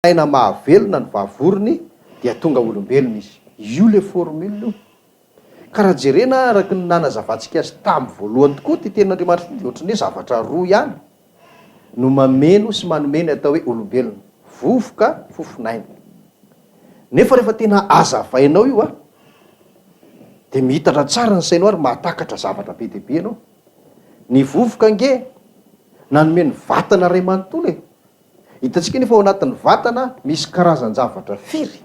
aina mahavelona ny vavorony dia tonga olombelona izy. Io le formule io. Karaha jerena araka ny nanazavantsika azy tamin'ny voalohany tokoa ty tenin'Andriamanitra dia ohatran'ny hoe zavatra roa ihany no mameno sy manome ny atao hoe olombelona. Vovoka, fofinaina. Nefa rehefa tena azavainao io dia mihitatra tsara ny sainao ary mahatakatra zavatra be dia be ianao. Ny vovoka nge nanome ny vatana ray manontolo e. Hitantsika nefa ao anatin'ny vatana misy karazan-javatra firy.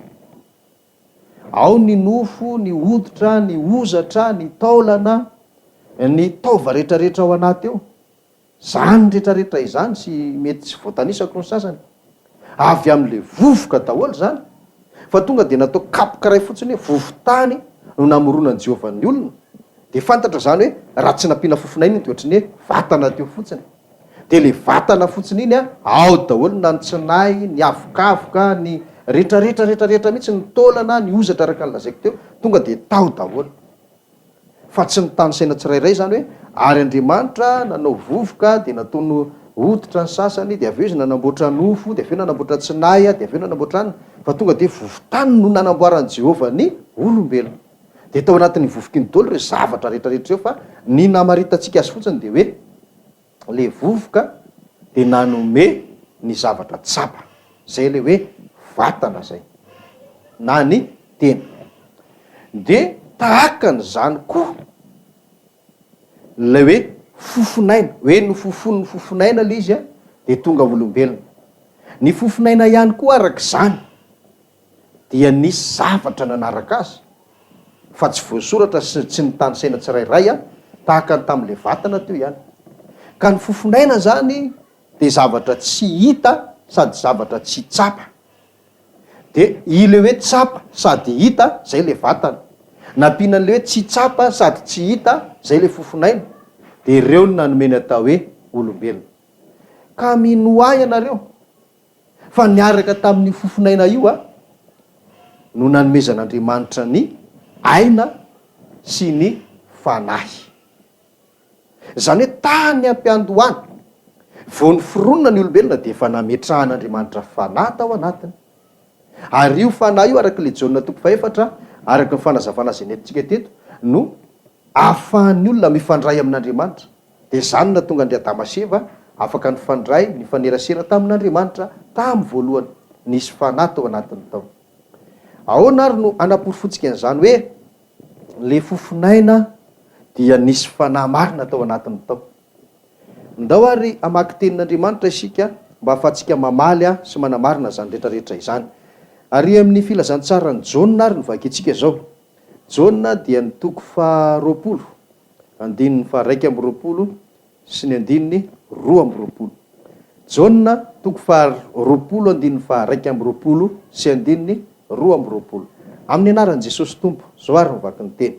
Ao ny nofo, ny hoditra, ny hozatra, ny taolana, ny taova rehetrarehetra ao anaty eo. Zany rehetrarehetra izany sy mety tsy voatanisako ny sasany. Avy amin'le vovoka daholo zany. Fa tonga dia natao kapoka ray fotsiny hoe vovotany no namoronan'i Jehovah ny olona. Dia fantatra zany hoe raha tsy nampiana fofinaina iny dia ohatran'ny hoe vatana teo fotsiny. Dia le vatana fotsiny iny ao daholo na ny tsinay, ny avokavoka, ny rehetrarehetra mihitsy, ny taolana, ny hozatra araka ny lazaiko teo, tonga dia tao daholo. Fa tsy ny tany saina tsirairay zany hoe ary Andriamanitra nanao vovoka dia nataony hoditra ny sasany, dia avy eo izy nanamboatra nofo, dia avy eo nanamboatra tsinay, dia avy eo nanamboatra any, fa tonga dia vovotany no nanamboaran'i Jehovah ny olombelona. Dia tao anatin'ny vovoka iny daholo ireo zavatra rehetrarehetra eo, fa ny namaritantsika azy fotsiny dia hoe le vovoka dia nanome ny zavatra tsapa, zay le hoe vatana zay na ny tena. Dia tahaka n'izany koa le hoe fofinaina, hoe no fofony fofinaina le izy dia tonga olombelona. Ny fofinaina ihany koa araka izany dia nisy zavatra nanaraka azy fa tsy voasoratra sy tsy nitany saina tsirairay tahaka ny tamin'le vatana teo ihany. Ka ny fofinaina zany dia zavatra tsy hita sady zavatra tsy tsapa. Dia ile hoe tsapa sady hita zay le vatana. Nampianan'le hoe tsy tsapa sady tsy hita zay le fofinaina. Dia ireo no nanome ny atao hoe olombelona. Ka mino ahy ianareo fa niaraka tamin'ny fofinaina io no nanomezan'Andriamanitra ny aina sy ny fanahy. Zany hoe tany am-piandohana vao ny foronina ny olombelona dia efa nametrahan'Andriamanitra fanahy tao anatiny. Ary io fanahy io araka le Jaonina 4:4 araka ny fanazavana izay nentintsika teto no ahafahan'ny olona mifandray amin'Andriamanitra. Dia zany na tonga Andry Adama sy Eva afaka nifandray, nifanerasera tamin'Andriamanitra tamin'ny voalohany. Nisy fanahy tao anatiny tao. Ahoana ary no anaporifontsika an'izany hoe le fofinaina dia nisy fanahy marina tao anatiny tao. Ndao ary amaky tenin'Andriamanitra isika mba ahafahantsika mamaly sy manamarina zany rehetrarehetra izany. Ary amin'ny filazantsara ny Jaonina ary novakintsika zao. Jaonina dia ny toko 20, andininy 1:20 sy ny andininy 2:20. Jaonina toko 20, andininy 1:20 sy andininy 2:20. Amin'ny anaran'i Jesosy Tompo, zao ary novaky ny teny.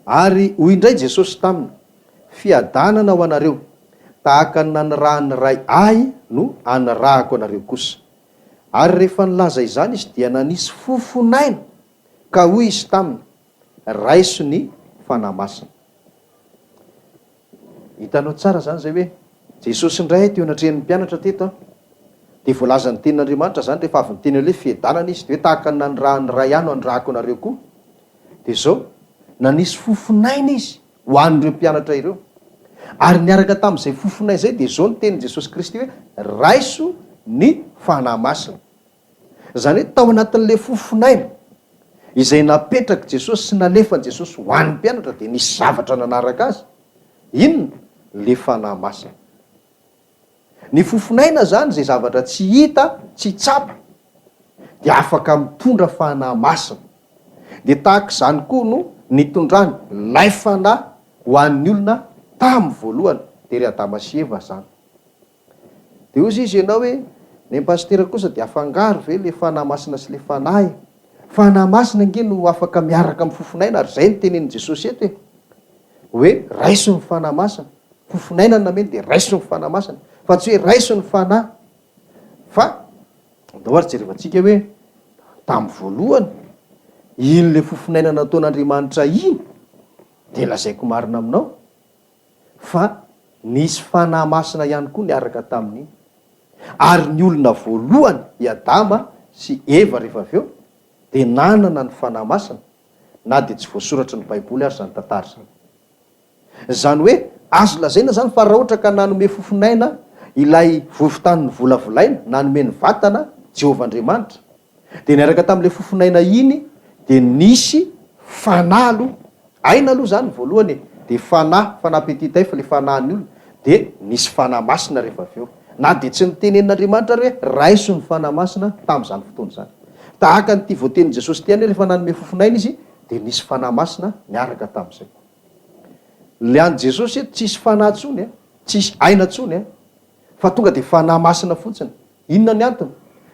Ary hoy indray Jesosy taminy, fiadanana ho anareo, tahaka ny nanirahany ray ahy no anirahako anareo kosa. Ary rehefa nilaza izany izy dia nanisy fofinaina ka hoy izy taminy, raiso ny fanahy masina. Hitanao tsara zany zay hoe Jesosy indray teo anatrehan'ny mpianatra teto dia voalaza ny tenin'Andriamanitra zany rehefa avy ny teny hoe fiadanana izy dia hoe tahaka ny nanirahany ray ahy no anirahako anareo koa. Dia zao nanisy fofinaina izy ho an'ireo mpianatra ireo. Ary niaraka tamin'izay fofinaina zay dia zao ny tenin' Jesosy Kristy hoe raiso ny fanahy masina. Zany hoe tao anatin'le fofinaina izay napetraky Jesosy sy nalefan'i Jesosy ho an'ny mpianatra dia nisy zavatra nanaraka azy. Inona? Le fanahy masina. Ny fofinaina zany zay zavatra tsy hita, tsy tsapa dia afaka mitondra fanahy masina. Dia tahaka izany koa no nitondrany lay fanahy ho an'ny olona tamin'ny voalohany, dia ry Adama sy Eva zany. Dia ozy izy ianao hoe ny pastera kosa dia afangaro ve le fanahy masina sy le fanahy? Fanahy masina nge no afaka miaraka amin'ny fofinaina, ary zay ny tenenin' Jesosy eto hoe raiso ny fanahy masina. Fofinaina nameny dia raiso ny fanahy masina, fa tsy hoe raiso ny fanahy. Fa ndao ary jerevantsika hoe tamin'ny voalohany iny le fofinaina nataon'Andriamanitra iny dia lazaiko marina aminao fa nisy fanahy masina ihany koa niaraka tamin'iny. Ary ny olona voalohany i Adama sy Eva rehefa avy eo de nanana ny fanahy masina, na de tsy voasoratra ny baiboly ary zany tantara zany. Zany hoe azo lazaina zany fa raha ohatra ka nanome fofinaina ilay vofontany ny volavolaina, nanome ny vatana Jehovah Andriamanitra, de niaraka tamin'le fofinaina iny de nisy fanalo aina aloha zany voalohany, de fanahy petita fa le fanahiny olona, de nisy fanahy masina rehefa avy eo. Na de tsy nitenenin'Andriamanitra hoe raiso ny fanahy masina tamin'izany fotoana zany. Tahaka nyity voatenin' Jesosy ty any rehefa nanome fofinaina izy de nisy fanahy masina niaraka tamin'izay. Le an' Jesosy tsisy fanahy tsony, tsisy aina tsony, fa tonga de fanahy masina fotsiny. Inona ny antony?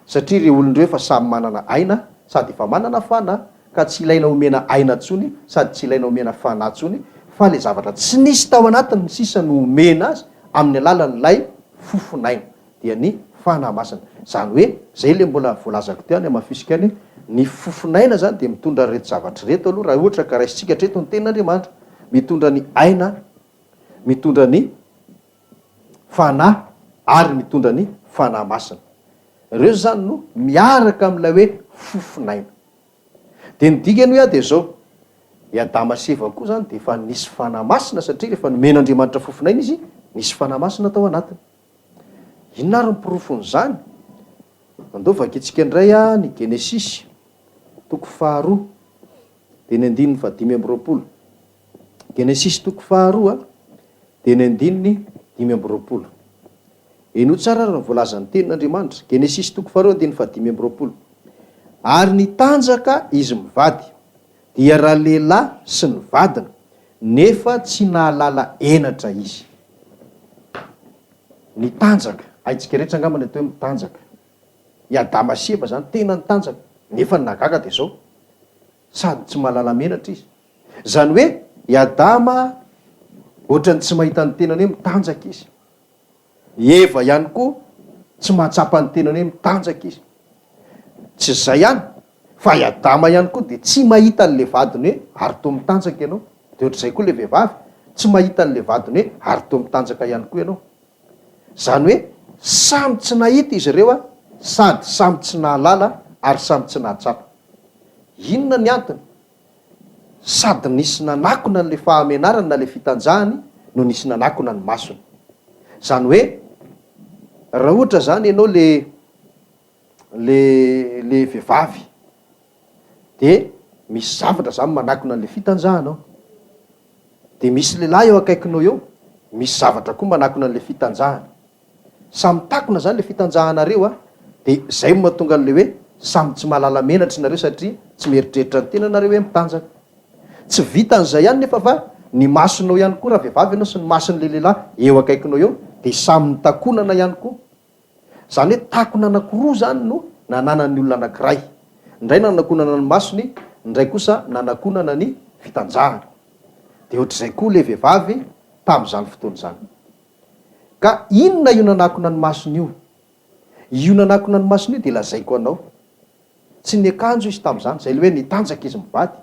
Satria ireo olondreo efa samy manana aina sady efa manana fanahy, ka tsy ilaina omena aina tsony sady tsy ilaina omena fanahy tsony, fa le zavatra tsy nisy tao anatiny sisa no omena azy amin'ny alalan'lay fofinaina dia ny fanahy masina. Zany hoe zay le mbola voalazako teo any amafisika any, ny fofinaina zany de mitondra reto zavatra reto aloha raha ohatra ka raisitsika treto ny tenin'Andriamanitra, mitondra ny aina, mitondra ny fanahy ary mitondra ny fanahy masina. Reo zany no miaraka amin'ilay hoe fofinaina. De ny dikany hoe de zao, i Adama sy Eva koa zany de efa nisy fanahy masina satria rehefa nomen'Andriamanitra fofinaina izy, nisy fanahy masina tao anatiny. Inona ary ny porofon'izany? Andao vakitsika indray ny Genesisy toko 2 de ny 5:20. Genesisy toko 2 de ny 5:20. Eno tsara raha voalaza ny tenin'Andriamanitra. Genesisy toko 2 5:20. Ary nitanjaka izy mivady dia raha lehilahy sy ny vadina, nefa tsy nahalala enatra izy. Nitanjaka, aitsika rehetra angambany atao hoe mitanjaka. I Adama sy Eva zany tena nitanjaka, nefa ny nagaga de zao sady tsy mahalala menatra izy. Zany hoe i Adama ohatrany tsy mahita ny tenany hoe mitanjaka izy. Eva ihany koa tsy mahatsapa ny tenany hoe mitanjaka izy. Tsy zay ihany, fa i Adama ihany koa de tsy mahita an'le vadiny hoe ary to mitanjaka ianao. De ohatr'izay koa le vehivavy tsy mahita an'le vadiny hoe ary to mitanjaka ihany koa ianao. Zany hoe samy tsy nahita izy ireo sady samy tsy nahalala ary samy tsy nahatsapa. Inona ny antony? Sady nisy nanakona an'le fahamenarany na le fitanjahany no nisy nanakona ny masony. Zany hoe raha ohatra zany ianao le vehivavy de misy zavatra zany manakona an'le fitanjahanao, de misy lehilahy eo akaikinao eo misy zavatra koa manakona an'le fitanjahana, samy takona zany le fitanjahanareo de zay mahatonga an'le hoe samy tsy mahalala menatra nareo satria tsy mieritreritra ny tenanareo hoe mitanjaka. Tsy vitan'izay ihany nefa fa ny masonao ihany koa raha vehivavy ianao sy ny mason'le lehilahy eo akaikinao eo de samy nitakonana ihany koa. Zany hoe takona anankiroa zany no nananany olona anankiray, indray nanakonana ny masony, indray kosa nanakonana ny fitanjahana. De ohatr'izay koa le vehivavy tamin'izany fotoana zany. Ka inona io nanakona ny masony io? Io nanakona ny masony io de lazaiko anao, tsy ny akanjo izy tamin'izany, zay le hoe nitanjaka izy mivady,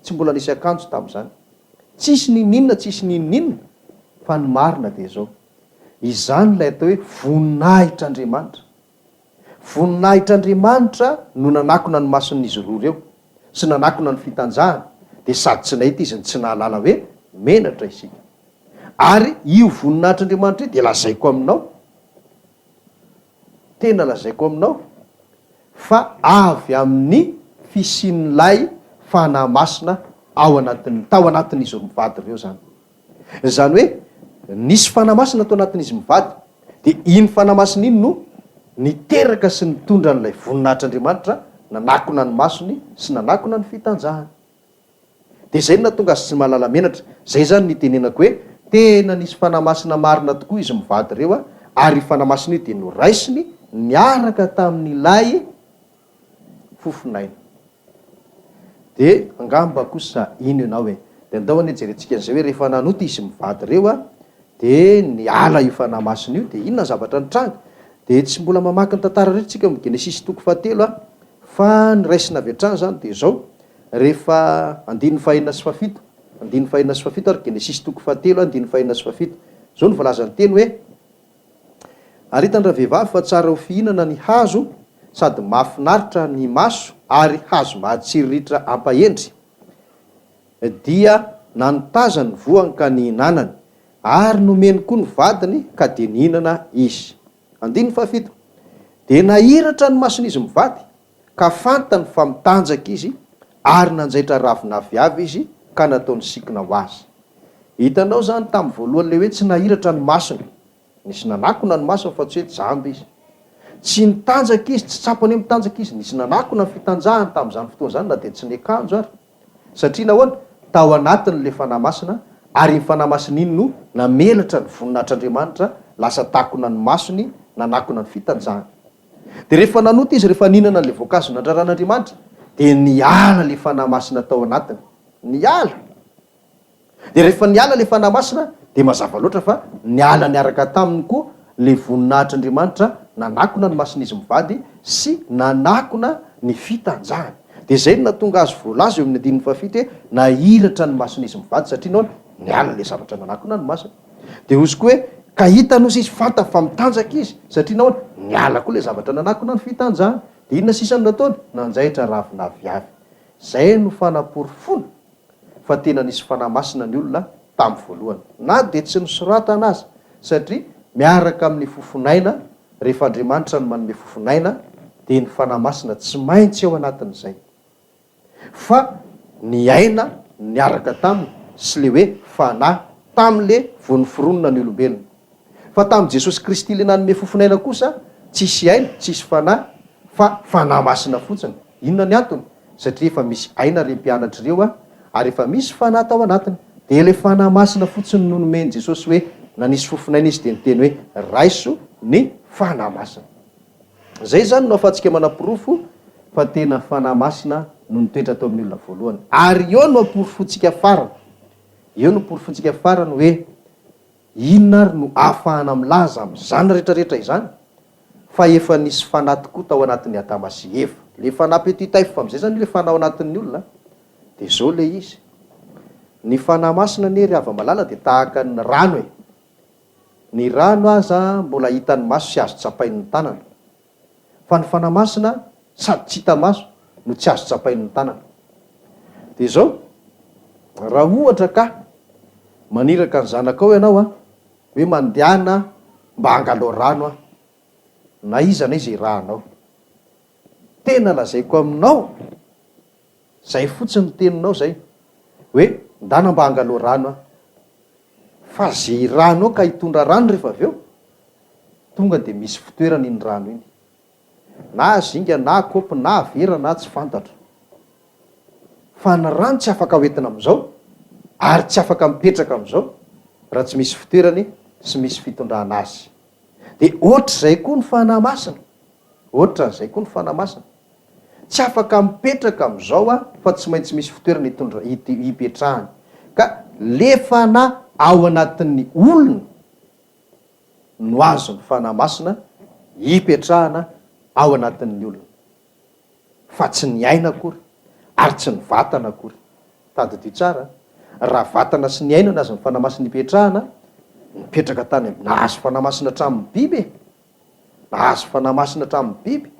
tsy mbola nisy akanjo tamin'izany, tsisy nininona tsisy nininona, fa ny marina de zao. Izany lay atao hoe voninahitr'Andriamanitra. Voninahitr'Andriamanitra no nanakona ny mason'izy roa reo sy nanakona ny fitanjahana, de sady tsy nahita izy ny tsy nahalala hoe menatra isika. Ary io voninahitr'Andriamanitra io de lazaiko aminao, tena lazaiko aminao fa avy amin'ny fisian'lay fanahy masina tao anatin'izy mivady ireo zany. Zany hoe nisy fanahy masina tao anatin'izy mivady, de iny fanahy masina iny no niteraka sy nitondra n'lay voninahitr'Andriamanitra, nanakona ny masony sy nanakona ny fitanjahana. De zay no natonga azy tsy mahalala menatra. Zay zany nitenenako hoe tena nisy fanahy masina marina tokoa izy mivady ireo ary fanahy masina io de noraisiny niaraka tamin'ilay fofinaina. De angamba kosa ino ianao e? De andao ane jerentsika an'izay hoe rehefa nanota izy mivady ireo de niala io fanahy masina io, de inona zavatra nitranga? De tsy mbola mamaky ny tantara rehetra tsika amin'ny Genesisy toko 7 fa niraisina avy hatrany zany de zao, rehefa 5:7, 5:7 ary Genesisy toko 7 5:7, zao no voalazany teny hoe Ary hitany raha vehivavy fa tsara ho fihinana ny hazo sady mahafinaritra ny maso ary hazo mahatsiriritra ampahendry, dia nanotaza ny voany ka nihinanany, ary nomeny koa ny vadiny ka de nihinana izy. Andiny fahafito, de nahiratra ny mason'izy mivady ka fantany fa mitanjaka izy, ary nanjaitra ravinaviavy izy ka nataony sikina ho azy. Hitanao zany tamin'ny voalohany le hoe tsy nahiratra ny masony, nisy nanakona ny masony fa tsy hoe jamby izy, tsy nitanjaka izy, tsy tsapany hoe mitanjaka izy, nisy nanakona ny fitanjahany tamin'izany fotoana zany, na de tsy niakanjo ary, satria nahoana tao anatiny le fanahy masina, ary ny fanahy masina iny no namelatra ny voninahitr'Andriamanitra, lasa takona ny masony, nanakona ny fitanjahany. De rehefa nanota izy, rehefa ninana le voankazo nandraran'Andriamanitra, de niala le fanahy masina tao anatiny, niala. De rehefa niala le fanahy masina, de mazava loatra fa niala niaraka taminy koa le voninahitr'Andriamanitra, nanakona ny mason'izy mivady sy nanakona ny fitanjahany. De zay no natonga azy voalaza eo amin'ny andininy fahafito hoe nahiratra ny mason'izy mivady, satria nao niala le zavatra nanakona ny masony. De ozy koa hoe ka hitanozy izy fantany fa mitanjaka izy, satria nao niala koa le zavatra nanakona ny fitanjahany. De inona sisany nataony? Nanjaitra ravinaviavy. Zay no fanaporofona fa tena nisy fanahy masina ny olona tamin'ny voalohany, na de tsy nosoratana azy, satria miaraka amin'ny fofonaina, rehefa Andriamanitra no manome fofonaina, de ny fanahy masina tsy maintsy ao anatin'izay. Fa ny aina niaraka taminy sy le hoe fanahy tam'le vonoforonona ny olombelona. Fa tamin'i Jesosy Kristy le nanome fofonaina kosa, tsisy aina, tsisy fanahy, fa fanahy masina fotsiny. Inona ny antony? Satria efa misy aina rem-pianatra ireo ary efa misy fanahy tao anatiny. De le fanahy masina fotsiny no nomeny Jesosy hoe nanisy fofonaina izy de niteny hoe raiso ny fanahy masina. Zay zany no ahafahantsika manapirofo fa tena fanahy masina no nitoetra tao amin'ny olona voalohany. Ary eo no aporofontsika farany. Eo no aporofontsika farany hoe inona ary no ahafahana milaza amin'izany rehetrarehetra izany fa efa nisy fanahy tokoa tao anatin'ny Adama sy Eva. Le fanahy petitay fa am'izay zany le fanahy ao anatin'ny olona. De zao le izy. Ny fanahy masina nery ava-malala de tahaka ny rano e. Ny rano aza mbola hitan'ny maso sy azo tsapain'ny tanana. Fa ny fanahy masina sady tsy hita maso no tsy azo tsapain'ny tanana. De zao, raha ohatra ka maniraka ny zanakao ianao hoe mandehana mba hangalao rano na iza na iza irahanao, tena lazaiko aminao, zay fotsiny teninao zay, hoe ndana mba hangalao rano fa zay rano ka hitondra rano rehefa avy eo, tonga de misy fitoerana iny rano iny, na zinga na kopy na vera na tsy fantatro, fa ny rano tsy afaka hoentina am'izao ary tsy afaka mipetraka am'izao raha tsy misy fitoerany sy misy fitondrana azy. De ohatr'izay koa ny fanahy masina, ohatran'izay koa ny fanahy masina, tsy afaka mipetraka am'izao fa tsy maintsy misy fitoerana hipetrahany. Ka le fanahy ao anatin'ny olona no azo ny fanahy masina hipetrahana ao anatin'ny olona, fa tsy ny aina akory ary tsy ny vatana akory. Tadidio tsara, raha vatana sy ny aina no azo ny fanahy masina hipetrahana, mipetraka tany nahazo fanahy masina hatramin'ny biby, nahazo fanahy masina hatramin'ny biby,